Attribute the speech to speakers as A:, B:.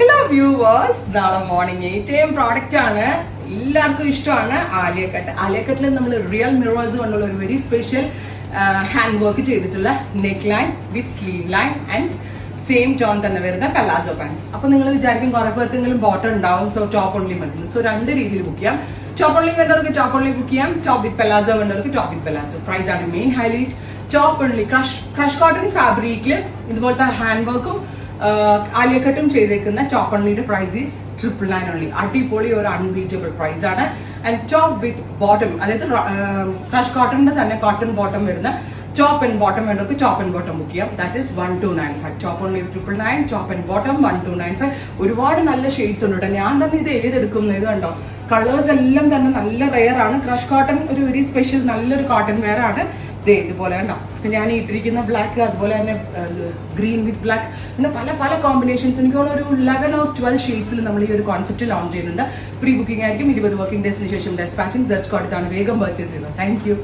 A: Hello viewers, നാളെ morning 8 AM product ആണ്. എല്ലാവർക്കും ഇഷ്ടമാണ് ആലിയ കട്ട്. ആലിയ കട്ടിൽ നമ്മൾ റിയൽ മിറേഴ്സ് കൊണ്ടുള്ള ഒരു വെരി സ്പെഷ്യൽ ഹാൻഡ് വർക്ക് ചെയ്തിട്ടുള്ള neck line with sleeve line and same tone തന്നെ വരുന്ന പലാസോ പാൻസ്. അപ്പൊ നിങ്ങൾ വിചാരിക്കും കുറെ പേർക്കെങ്കിലും ബോട്ടം ഉണ്ടാവും, സോ ടോപ്പ് ഓൺലി മതി. സോ രണ്ട് രീതിയിൽ ബുക്ക് ചെയ്യാം. ടോപ്പ് ഓൺലി വേണ്ടവർക്ക് ടോപ്പ് ഓൺലി ബുക്ക് ചെയ്യാം, ടോപ്പ് വിത്ത് പലാസോ വേണ്ടവർക്ക് ടോപ്പ് വിത്ത് പലാസോ. പ്രൈസ് ആണ് main highlight. Top only crush cotton ഫാബ്രിക്കിൽ ഇതുപോലത്തെ ഹാൻഡ് വർക്കും ആലിയ കട്ടും ചെയ്തേക്കുന്ന ടോപ്പ് ഓൺലിയുടെ പ്രൈസ് ഈസ് 999 ഓൺലി. അടിപൊളി ഒരു അൺബീറ്റബിൾ പ്രൈസ് ആണ്. ആൻഡ് ടോപ്പ് വിത്ത് ബോട്ടം, അതായത് ക്രഷ് കോട്ടണിന്റെ തന്നെ കോട്ടൺ ബോട്ടം വരുന്ന ടോപ്പ് ആൻഡ് ബോട്ടം വേണ്ടവർക്ക് ടോപ്പ് ആൻഡ് ബോട്ടം ബുക്ക് ചെയ്യാം. That is 1295. Top only 999, top and bottom 1295. ഒരുപാട് നല്ല ഷെയ്ഡ്സ് ഉണ്ട് കേട്ടോ. ഞാൻ തന്നെ ഇത് ഏതെടുക്കും ഇത് കണ്ടോ. കളേഴ്സ് എല്ലാം തന്നെ നല്ല റെയർ ആണ്. ക്രഷ് കോട്ടൺ ഒരു വെരി സ്പെഷ്യൽ നല്ലൊരു കോട്ടൺ വെയർ ആണ്. ഇതുപോലെ കണ്ടോ. ഞാൻ ഇട്ടിരിക്കുന്ന ബ്ലാക്ക്, അതുപോലെ തന്നെ ഗ്രീൻ വിത്ത് ബ്ലാക്ക്, പിന്നെ പല പല കോമ്പിനേഷൻസ്. എനിക്ക് ഒരു 11 or 12 ഷെയ്ഡ്സിൽ നമ്മൾ ഈ ഒരു കോൺസെപ്റ്റ് ലോഞ്ച് ചെയ്യുന്നുണ്ട്. പ്രീ ബുക്കിംഗ് ആയിരിക്കും. 20 വർക്കിംഗ് ഡേയ്സിന് ശേഷം ഡെസ്പാച്ചിങ്. ജസ്റ്റ് കോട്ടത്താണ്. വേഗം പർച്ചേസ് ചെയ്യുന്നത്. Thank you.